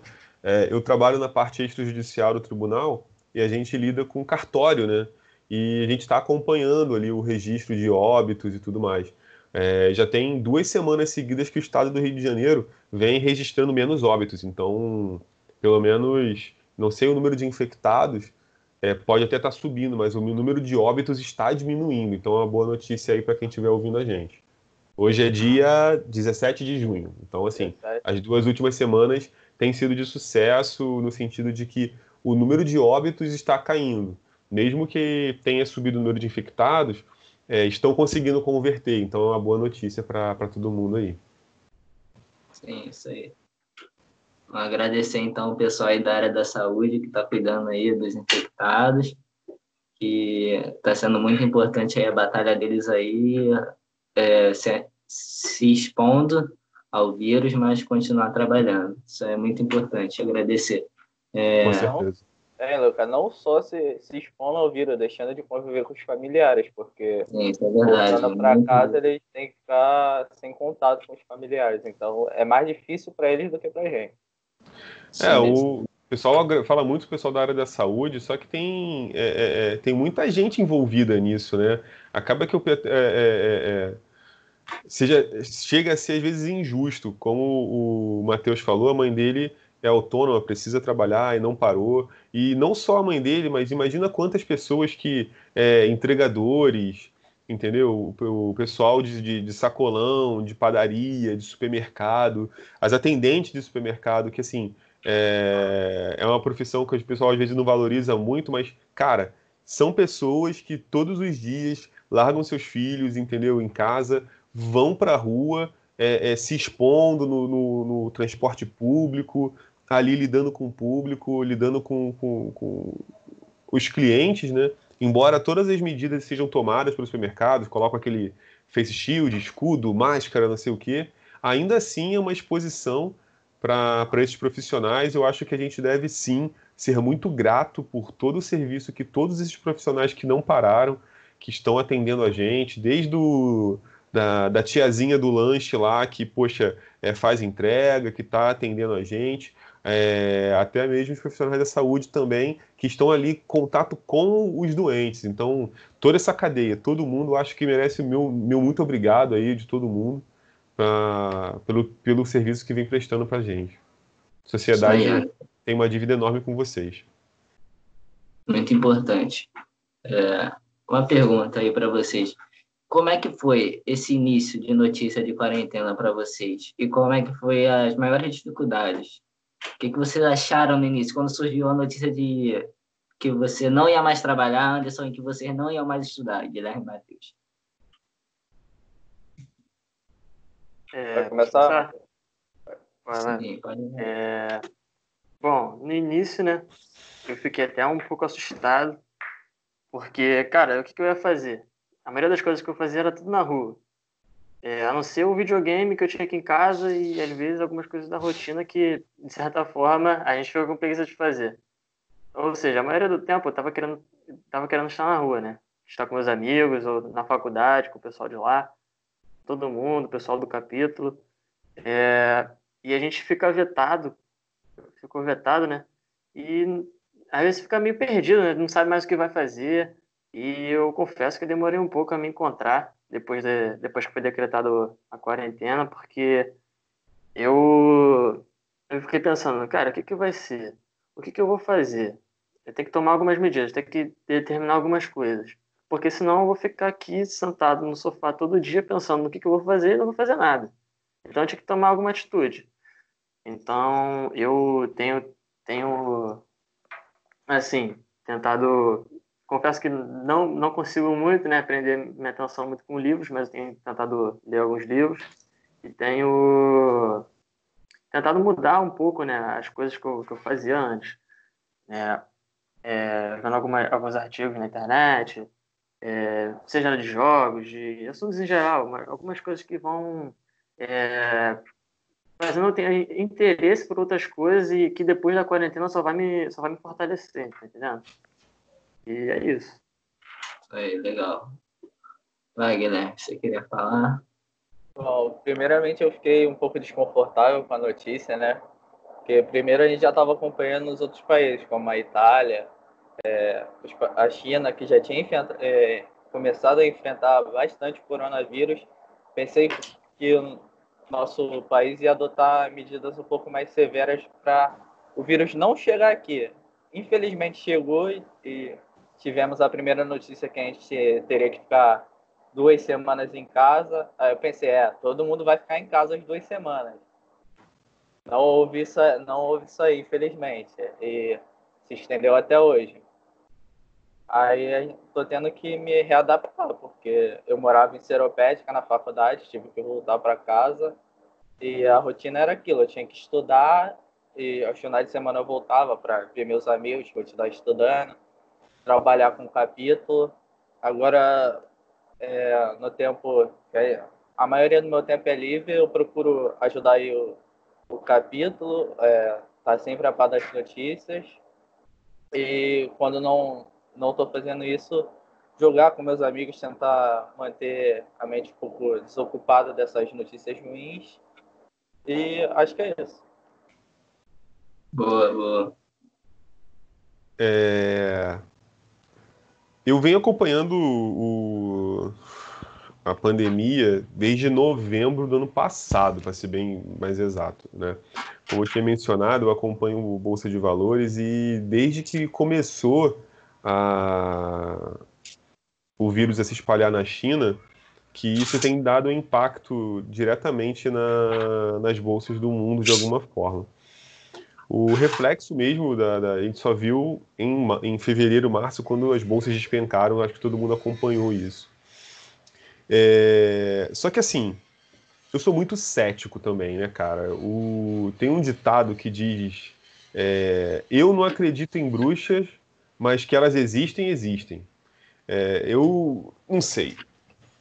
Eu trabalho na parte extrajudicial do tribunal e a gente lida com cartório, né? E a gente está acompanhando ali o registro de óbitos e tudo mais. Já tem 2 semanas seguidas que o estado do Rio de Janeiro vem registrando menos óbitos. Então, pelo menos, não sei o número de infectados, pode até estar subindo, mas o número de óbitos está diminuindo. Então, é uma boa notícia aí para quem estiver ouvindo a gente. Hoje é dia 17 de junho. Então, assim, as 2 últimas semanas têm sido de sucesso no sentido de que o número de óbitos está caindo. Mesmo que tenha subido o número de infectados, estão conseguindo converter. Então, é uma boa notícia para todo mundo aí. Sim, isso aí. Agradecer, então, o pessoal aí da área da saúde que está cuidando aí dos infectados, que está sendo muito importante aí a batalha deles aí, se expondo ao vírus, mas continuar trabalhando. Isso é muito importante, agradecer. Com certeza. Lucas, não só se expondo ao vírus, deixando de conviver com os familiares, porque Sim, isso é verdade. voltando para casa eles têm que ficar sem contato com os familiares. Então é mais difícil para eles do que para a gente. O pessoal fala muito, o pessoal da área da saúde, só que tem muita gente envolvida nisso, né? Acaba que chega a ser às vezes injusto, como o Matheus falou, a mãe dele é autônoma, precisa trabalhar e não parou. E não só a mãe dele, mas imagina quantas pessoas que entregadores, entendeu? O pessoal de sacolão, de padaria, de supermercado, as atendentes de supermercado, que assim é uma profissão que o pessoal às vezes não valoriza muito, mas cara, são pessoas que todos os dias largam seus filhos, entendeu, em casa, vão para a rua, se expondo no transporte público, ali lidando com o público, lidando com os clientes, né? Embora todas as medidas sejam tomadas pelos supermercados, colocam aquele face shield, escudo, máscara, não sei o quê, ainda assim é uma exposição para esses profissionais. Eu acho que a gente deve sim ser muito grato por todo o serviço que todos esses profissionais que não pararam, que estão atendendo a gente, desde da tiazinha do lanche lá, que, poxa, faz entrega, que está atendendo a gente, até mesmo os profissionais da saúde também, que estão ali em contato com os doentes. Então, toda essa cadeia, todo mundo, acho que merece o meu muito obrigado aí de todo mundo pelo serviço que vem prestando para a gente. A sociedade tem uma dívida enorme com vocês. Muito importante. Uma pergunta aí para vocês. Como é que foi esse início de notícia de quarentena para vocês? E como é que foi as maiores dificuldades? O que vocês acharam no início, quando surgiu a notícia de que você não ia mais trabalhar, Anderson, e que vocês não iam mais estudar, Guilherme e Matheus? Vai começar? Sim, pode ir. Bom, no início, né, eu fiquei até um pouco assustado, porque, cara, o que eu ia fazer? A maioria das coisas que eu fazia era tudo na rua. A não ser o videogame que eu tinha aqui em casa e, às vezes, algumas coisas da rotina que, de certa forma, a gente fica com preguiça de fazer. Ou seja, a maioria do tempo eu tava querendo estar na rua, né? estar com meus amigos, ou na faculdade, com o pessoal de lá, todo mundo, o pessoal do capítulo. E a gente ficou vetado, né? E às vezes fica meio perdido, né? Não sabe mais o que vai fazer. E eu confesso que demorei um pouco a me encontrar depois que foi decretado a quarentena, porque eu fiquei pensando, cara, o que vai ser? O que eu vou fazer? Eu tenho que tomar algumas medidas, tenho que determinar algumas coisas. Porque senão eu vou ficar aqui sentado no sofá todo dia pensando no que eu vou fazer e não vou fazer nada. Então eu tinha que tomar alguma atitude. Então eu tenho assim, tentado. Confesso que não consigo muito, né, aprender minha atenção muito com livros, mas eu tenho tentado ler alguns livros e tenho tentado mudar um pouco, né, as coisas que eu fazia antes. Vendo alguns artigos na internet, seja de jogos, de assuntos em geral, mas algumas coisas que vão fazendo eu ter interesse por outras coisas e que depois da quarentena só vai me fortalecer, tá entendendo? E é isso. Aí, legal. Vai, Guilherme, você queria falar? Bom, primeiramente eu fiquei um pouco desconfortável com a notícia, né? Porque primeiro a gente já estava acompanhando os outros países, como a Itália, a China, que já tinha começado a enfrentar bastante coronavírus. Pensei que o nosso país ia adotar medidas um pouco mais severas para o vírus não chegar aqui. Infelizmente chegou e tivemos a primeira notícia que a gente teria que ficar 2 semanas em casa. Aí eu pensei, todo mundo vai ficar em casa as 2 semanas. Não houve isso aí, infelizmente. E se estendeu até hoje. Aí estou tendo que me readaptar, porque eu morava em Seropédica na faculdade, tive que voltar para casa e a rotina era aquilo, eu tinha que estudar e aos finais de semana eu voltava para ver meus amigos, continuar estudando, trabalhar com capítulo. Agora, no tempo, a maioria do meu tempo é livre, eu procuro ajudar aí o capítulo, tá sempre a par das notícias e quando não estou fazendo isso, jogar com meus amigos, tentar manter a mente um pouco desocupada dessas notícias ruins. E acho que é isso. Boa, boa. Eu venho acompanhando a pandemia desde novembro do ano passado, para ser bem mais exato, né? Como eu tinha mencionado, eu acompanho o Bolsa de Valores e desde que começou o vírus a se espalhar na China, que isso tem dado um impacto diretamente nas bolsas do mundo de alguma forma. O reflexo mesmo a gente só viu em fevereiro, março, quando as bolsas despencaram, acho que todo mundo acompanhou isso. Só que assim, eu sou muito cético também, né, cara? Tem um ditado que diz: eu não acredito em bruxas, mas que elas existem, existem. Eu não sei.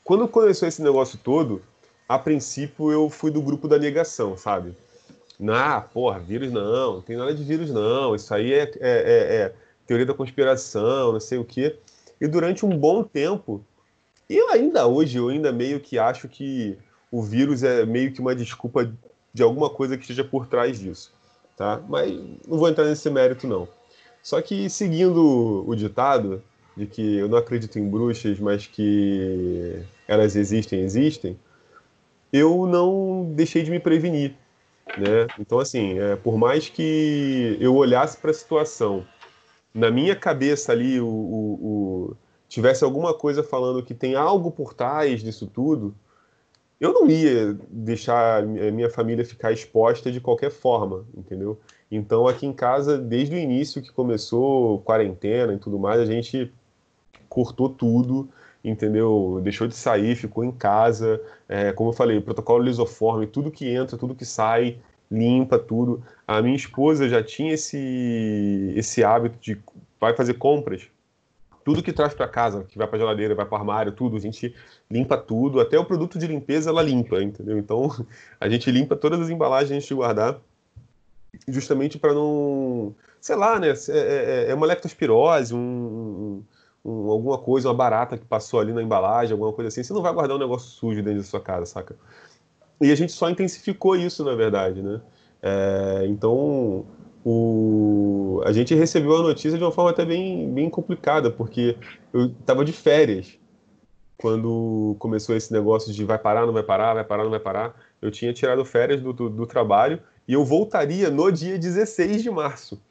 Quando começou esse negócio todo, a princípio eu fui do grupo da negação, sabe? Porra, vírus não tem nada de vírus não, isso aí é teoria da conspiração, não sei o quê. E durante um bom tempo, e eu ainda meio que acho que o vírus é meio que uma desculpa de alguma coisa que esteja por trás disso, tá? Mas não vou entrar nesse mérito não. Só que seguindo o ditado de que eu não acredito em bruxas, mas que elas existem, existem, eu não deixei de me prevenir, né? Então, assim, por mais que eu olhasse para a situação, na minha cabeça ali tivesse alguma coisa falando que tem algo por trás disso tudo, eu não ia deixar a minha família ficar exposta de qualquer forma, entendeu? Então, aqui em casa, desde o início que começou quarentena e tudo mais, a gente cortou tudo, entendeu? Deixou de sair, ficou em casa. Como eu falei, protocolo lisoforme, tudo que entra, tudo que sai, limpa tudo. A minha esposa já tinha esse hábito de vai fazer compras. Tudo que traz para casa, que vai para geladeira, vai para armário, tudo, a gente limpa tudo, até o produto de limpeza ela limpa, entendeu? Então a gente limpa todas as embalagens antes de guardar, justamente para não, sei lá, né? É uma leptospirose, alguma coisa, uma barata que passou ali na embalagem, alguma coisa assim, você não vai guardar um negócio sujo dentro da sua casa, saca? E a gente só intensificou isso, na verdade, né? Então, a gente recebeu a notícia de uma forma até bem complicada, porque eu estava de férias quando começou esse negócio de vai parar, não vai parar, vai parar, não vai parar. Eu tinha tirado férias do trabalho e eu voltaria no dia 16 de março.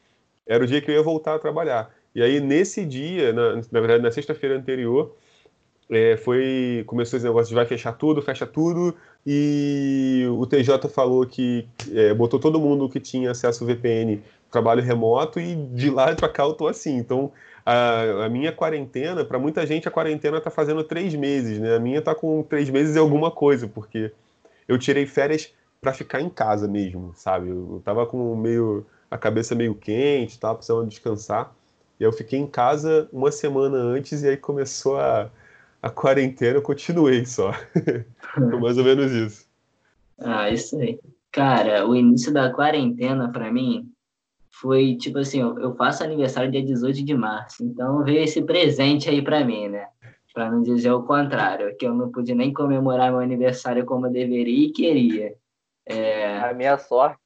Era o dia que eu ia voltar a trabalhar. E aí, nesse dia, na verdade, na sexta-feira anterior, começou esse negócio de vai fechar tudo, fecha tudo, e o TJ falou que botou todo mundo que tinha acesso ao VPN trabalho remoto, e de lá para cá eu tô assim. Então, a minha quarentena, para muita gente a quarentena tá fazendo 3 meses, né? A minha tá com 3 meses e alguma coisa, porque eu tirei férias para ficar em casa mesmo, sabe? Eu tava com a cabeça meio quente, tava precisando descansar, e aí eu fiquei em casa uma semana antes, e aí começou a quarentena, eu continuei só. Foi mais ou menos isso. Ah, isso aí. Cara, o início da quarentena, pra mim, foi tipo assim: eu faço aniversário dia 18 de março, então veio esse presente aí pra mim, né? Pra não dizer o contrário, que eu não pude nem comemorar meu aniversário como eu deveria e queria. A minha sorte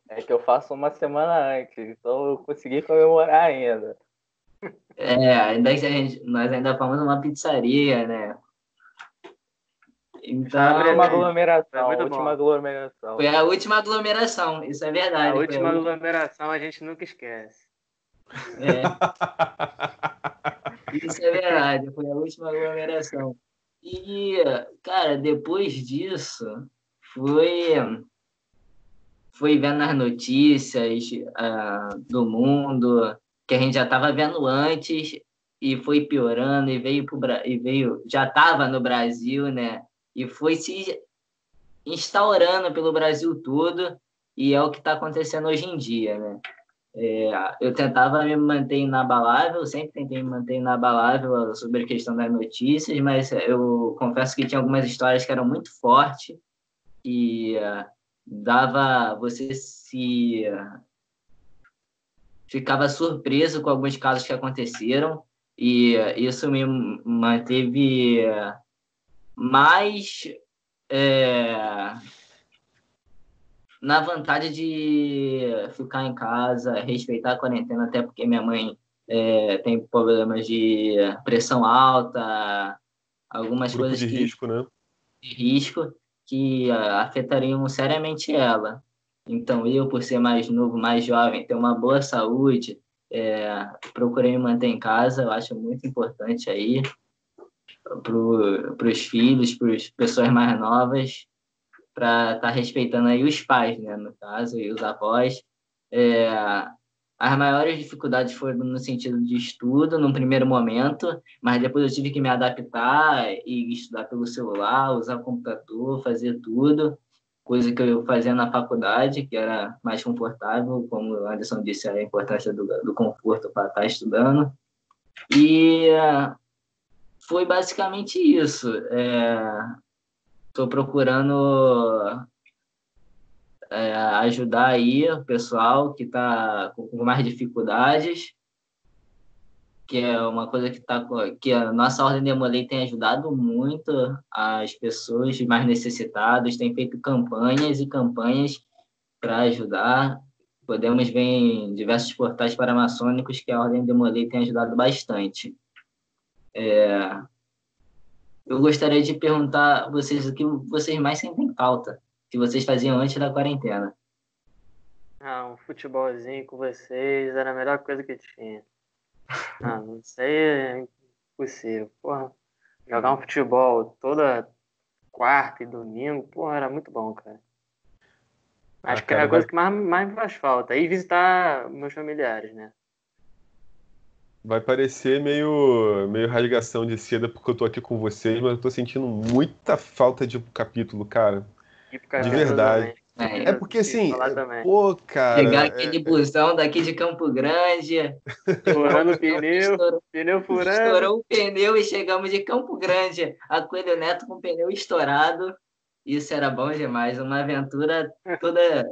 é que eu faço uma semana antes, então eu consegui comemorar ainda. Ainda que nós ainda fomos numa pizzaria, né? A última Então, aglomeração, Foi muito a última bom. aglomeração. foi a última aglomeração, isso é A verdade. última aglomeração a gente nunca esquece. É, isso é verdade, foi a última aglomeração. E, cara, depois disso, foi, foi vendo as notícias do mundo, que a gente já estava vendo antes, e foi piorando, e veio, já estava no Brasil, né? E foi se instaurando pelo Brasil todo, e é o que está acontecendo hoje em dia, né? Eu tentava me manter inabalável, sempre tentei me manter inabalável sobre a questão das notícias, mas eu confesso que tinha algumas histórias que eram muito fortes e você ficava surpreso com alguns casos que aconteceram, e isso me manteve mais é, na vontade de ficar em casa, respeitar a quarentena, até porque minha mãe tem problemas de pressão alta, algumas Grupo coisas de que risco, né? de risco que afetariam seriamente ela. Então, eu, por ser mais novo, mais jovem, ter uma boa saúde, procurei me manter em casa. Eu acho muito importante aí para os filhos, para as pessoas mais novas, para estar respeitando aí os pais, né, no caso, e os avós. É, as maiores dificuldades foram no sentido de estudo, num primeiro momento, mas depois eu tive que me adaptar e estudar pelo celular, usar computador, fazer tudo, coisa que eu fazia na faculdade, que era mais confortável, como o Anderson disse, a importância do conforto para estar estudando. E foi basicamente isso. Estou procurando ajudar aí o pessoal que está com mais dificuldades, que é uma coisa que a nossa Ordem de Demolei tem ajudado muito as pessoas mais necessitadas, tem feito campanhas e campanhas para ajudar. Podemos ver em diversos portais paramaçônicos que a Ordem de Demolei tem ajudado bastante. Eu gostaria de perguntar a vocês o que vocês mais sentem falta, que vocês faziam antes da quarentena. Um futebolzinho com vocês era a melhor coisa que tinha. Não sei, é impossível. Porra, jogar um futebol toda quarta e domingo, porra, era muito bom, cara. Acho que é Cara, a coisa que mais me faz falta. E visitar meus familiares, né? vai parecer meio rasgação de seda porque eu tô aqui com vocês, mas eu tô sentindo muita falta de capítulo, cara. E pro De capítulo verdade. também. É, É porque Preciso assim, falar também. pô, pegar cara, aquele busão daqui de Campo Grande, pegar o Furando o busão que pneu furando. estourou o pneu e chegamos de Campo Grande a Coelho Neto com o pneu estourado. Isso era bom demais, uma aventura toda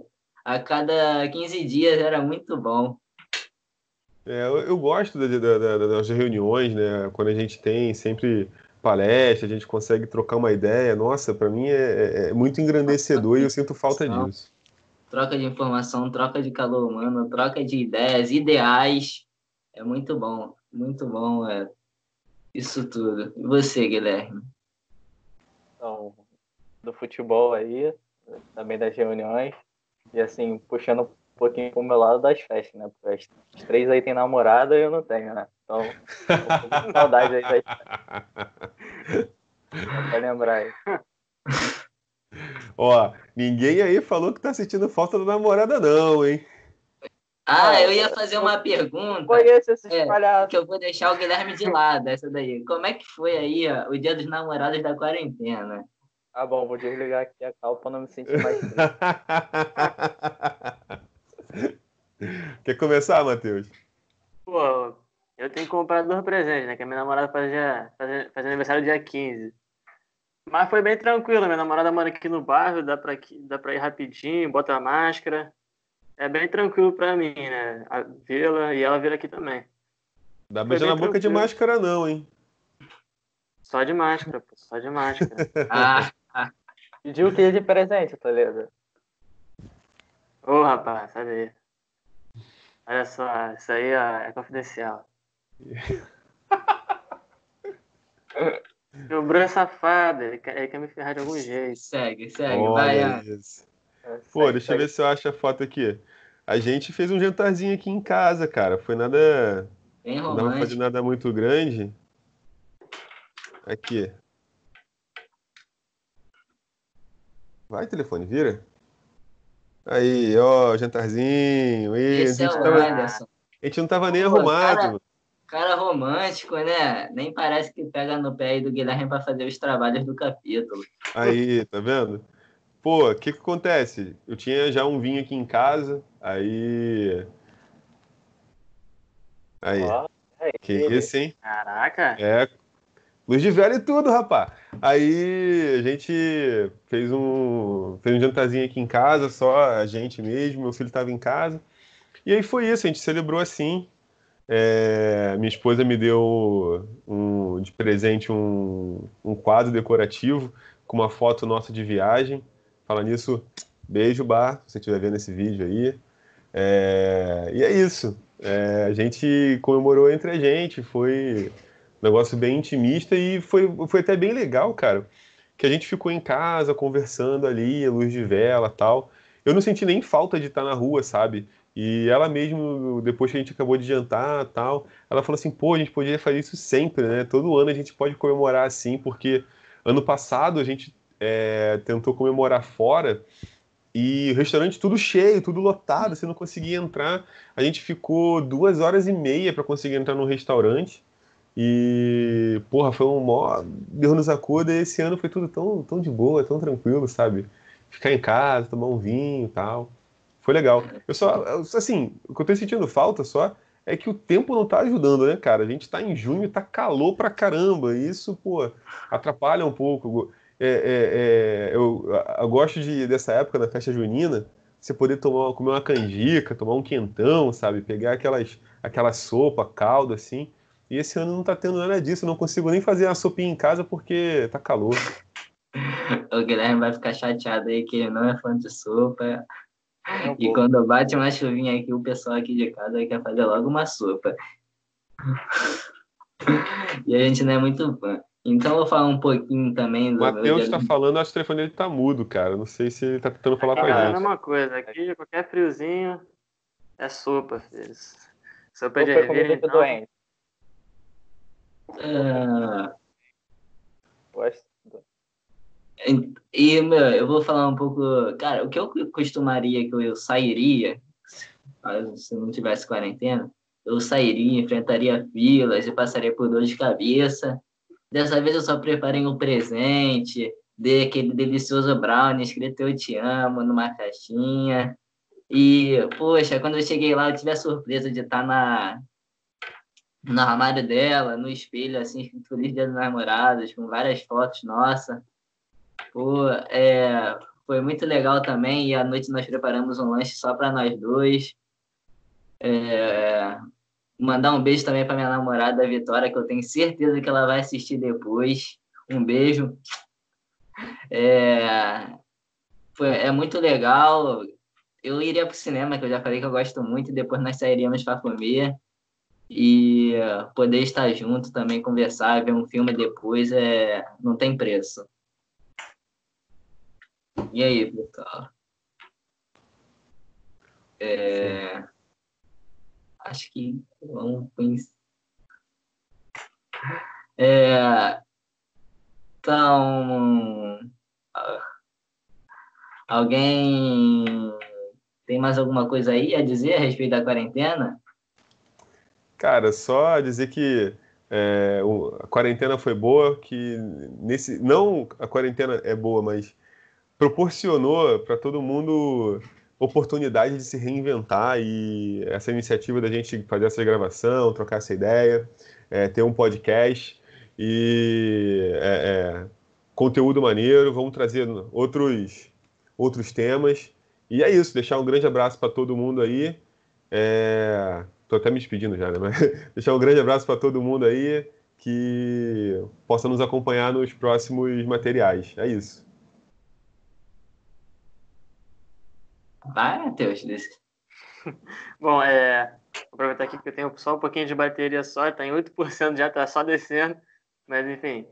a cada 15 dias era muito bom. Eu gosto das reuniões, né? Quando a gente tem sempre palestra, a gente consegue trocar uma ideia. Nossa, para mim é muito engrandecedor e eu sinto falta disso. Troca de informação, troca de calor humano, troca de ideias, ideais. É muito bom, isso tudo. E você, Guilherme? Então, do futebol aí, também das reuniões, e assim, puxando um pouquinho pro meu lado das festas, né? Porque os três aí tem namorada e eu não tenho, né? Então, tô um pouco de saudade aí das festas. Só pra lembrar aí. Ó, ninguém aí falou que tá sentindo falta da namorada, não, hein? Eu ia fazer uma pergunta. Conheço esses palhaços. Que eu vou deixar o Guilherme de lado, essa daí. Como é que foi aí o Dia dos Namorados da quarentena? Ah, bom, vou desligar aqui a calça pra não me sentir mais triste. Quer começar, Matheus? Pô, eu tenho que comprar 2 presentes, né? Que a minha namorada faz aniversário dia 15. Mas foi bem tranquilo. Minha namorada mora aqui no bairro, dá pra ir rapidinho, bota a máscara. É bem tranquilo pra mim, né? Vê-la e ela vir aqui também. Dá Foi beijo bem na boca de tranquilo. máscara, não, hein? Só de máscara, pô, só de máscara. Pediu o que de presente, Toledo? Ô, rapaz, sabe aí. Olha só, isso aí ó, é confidencial. Meu Bruno é safado, ele quer me ferrar de algum jeito. Segue, vai, Olha isso. Pô, deixa eu ver se eu acho a foto aqui. A gente fez um jantarzinho aqui em casa, cara. Foi nada. Bem Não dava pra fazer romântico. nada muito grande. Aqui. Vai, telefone, vira. Aí, ó, jantarzinho. Esse é o Anderson. A gente não tava nem Pô, arrumado. cara romântico, né? Nem parece que pega no pé aí do Guilherme para fazer os trabalhos do capítulo. Aí, tá vendo? Pô, o que que acontece? Eu tinha já um vinho aqui em casa, aí. Aí. Ó, Que isso, hein? Caraca! É, luz de vela e tudo, rapaz. Aí a gente fez um jantarzinho aqui em casa, só a gente mesmo, meu filho estava em casa. E aí foi isso, a gente celebrou assim. Minha esposa me deu de presente um quadro decorativo com uma foto nossa de viagem. Fala nisso, beijo, Bar, se você estiver vendo esse vídeo aí. E é isso. A gente comemorou entre a gente, foi um negócio bem intimista e foi até bem legal, cara. Que a gente ficou em casa conversando ali, a luz de vela tal. Eu não senti nem falta de estar na rua, sabe? E ela mesmo, depois que a gente acabou de jantar tal, ela falou assim: pô, a gente podia fazer isso sempre, né? Todo ano a gente pode comemorar assim, porque ano passado a gente tentou comemorar fora. E o restaurante tudo cheio, tudo lotado, você não conseguia entrar. A gente ficou 2 horas e meia para conseguir entrar no restaurante. E, porra, foi um mó Deus nos acuda. E esse ano foi tudo tão de boa, tão tranquilo, sabe? Ficar em casa, tomar um vinho e tal. Foi legal. Assim, o que eu tô sentindo falta só é que o tempo não tá ajudando, né, cara? A gente tá em junho, tá calor pra caramba. E isso, pô, atrapalha um pouco. Eu gosto dessa época da festa junina, você poder comer uma canjica, tomar um quentão, sabe? Pegar aquela sopa, caldo, assim. E esse ano não tá tendo nada disso, eu não consigo nem fazer uma sopinha em casa porque tá calor. O Guilherme vai ficar chateado aí que ele não é fã de sopa. um E pouco. quando bate uma chuvinha aqui, o pessoal aqui de casa quer fazer logo uma sopa. E a gente não é muito fã. Então eu vou falar um pouquinho também O do meu Matheus dia. tá falando, acho que o telefone dele tá mudo, cara. Não sei se ele tá tentando falar com É a a gente. mesma coisa, aqui qualquer friozinho é sopa, filho. Sopa Ou de foi comida ervilha, de então. doente? Ah, Gosto. meu, eu vou falar um pouco. Cara, o que eu costumaria, que eu sairia, se não tivesse quarentena, eu sairia, enfrentaria filas e passaria por dor de cabeça. Dessa vez eu só preparei um presente, dei aquele delicioso brownie escrito Eu Te Amo numa caixinha. E, poxa, quando eu cheguei lá, eu tive a surpresa de estar no armário dela, no espelho, assim, escrito Feliz Dia dos Namorados, com várias fotos, nossa. Pô, foi muito legal também, e à noite nós preparamos um lanche só para nós dois. Mandar um beijo também para minha namorada, Vitória, que eu tenho certeza que ela vai assistir depois. Um beijo. É muito legal. Eu iria pro cinema, que eu já falei que eu gosto muito, e depois nós sairíamos para comer. E poder estar junto também, conversar, ver um filme depois, não tem preço. E aí, pessoal? Acho que vamos pensar. Então, alguém tem mais alguma coisa aí a dizer a respeito da quarentena? Cara, só dizer que a quarentena foi boa, que não a quarentena é boa, mas proporcionou para todo mundo oportunidade de se reinventar, e essa iniciativa da gente fazer essa gravação, trocar essa ideia, ter um podcast e conteúdo maneiro, vamos trazer outros temas. E é isso, deixar um grande abraço para todo mundo aí. Tô até me despedindo já, né? Mas deixar um grande abraço para todo mundo aí, que possa nos acompanhar nos próximos materiais. É isso. Vai, Matheus. Bom, vou aproveitar aqui que eu tenho só um pouquinho de bateria só, tá em 8%, já tá só descendo. Mas enfim,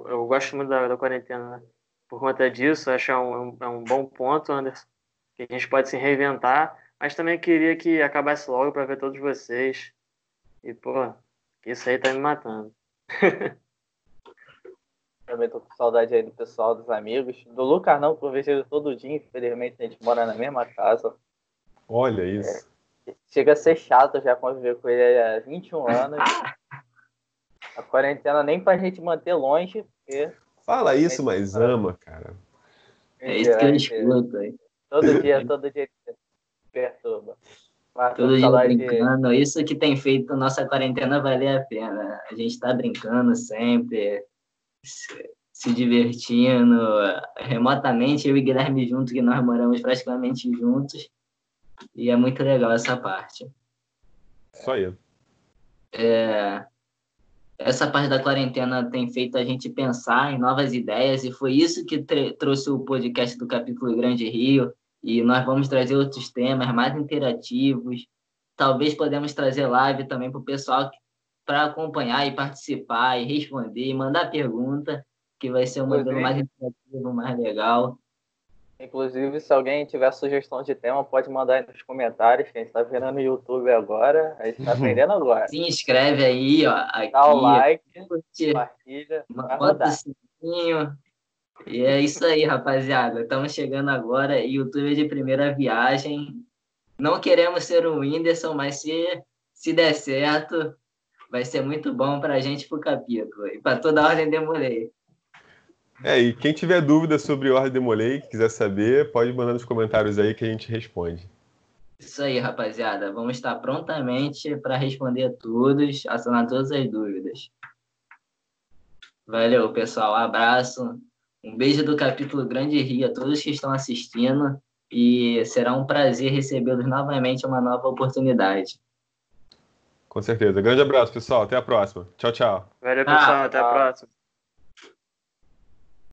eu gosto muito da quarentena, né? Por conta disso, acho que é um bom ponto, Anderson, que a gente pode se reinventar, mas também queria que acabasse logo para ver todos vocês. E, pô, isso aí tá me matando. Também tô com saudade aí do pessoal, dos amigos. Do Lucas não, porque eu vejo ele todo dia, infelizmente a gente mora na mesma casa. Olha isso. Chega a ser chato já conviver com ele há 21 anos. A quarentena nem pra gente manter longe, porque... Fala isso, mas ama, cara. É isso que eu escuto aí. Todo dia perturba. Mas todo dia brincando. Isso que tem feito nossa quarentena valer a pena. A gente tá brincando sempre, se divertindo. Remotamente, eu e Guilherme juntos, que nós moramos praticamente juntos. E é muito legal essa parte. Isso aí. Essa parte da quarentena tem feito a gente pensar em novas ideias, e foi isso que trouxe o podcast do Capítulo Grande Rio, e nós vamos trazer outros temas mais interativos. Talvez podemos trazer live também para o pessoal para acompanhar e participar e responder e mandar pergunta, que vai ser um modelo mais interativo, mais legal. Inclusive, se alguém tiver sugestão de tema, pode mandar aí nos comentários, que a gente está vendo no YouTube agora. A gente está aprendendo agora. Se inscreve aí, ó, aqui. Dá o like, curte, compartilha. bota o sininho. E é isso aí, rapaziada. Estamos chegando agora. YouTube de primeira viagem. Não queremos ser o Whindersson, mas se der certo, vai ser muito bom para a gente, para o capítulo. E para toda a Ordem Demolei. E quem tiver dúvida sobre Ordem Demolei, quiser saber, pode mandar nos comentários aí que a gente responde. Isso aí, rapaziada. Vamos estar prontamente para responder a todos, sanar todas as dúvidas. Valeu, pessoal. Um abraço. Um beijo do Capítulo Grande Rio a todos que estão assistindo. E será um prazer recebê-los novamente, uma nova oportunidade. Com certeza. Grande abraço, pessoal. Até a próxima. Tchau, tchau. Valeu, pessoal. Até a próxima.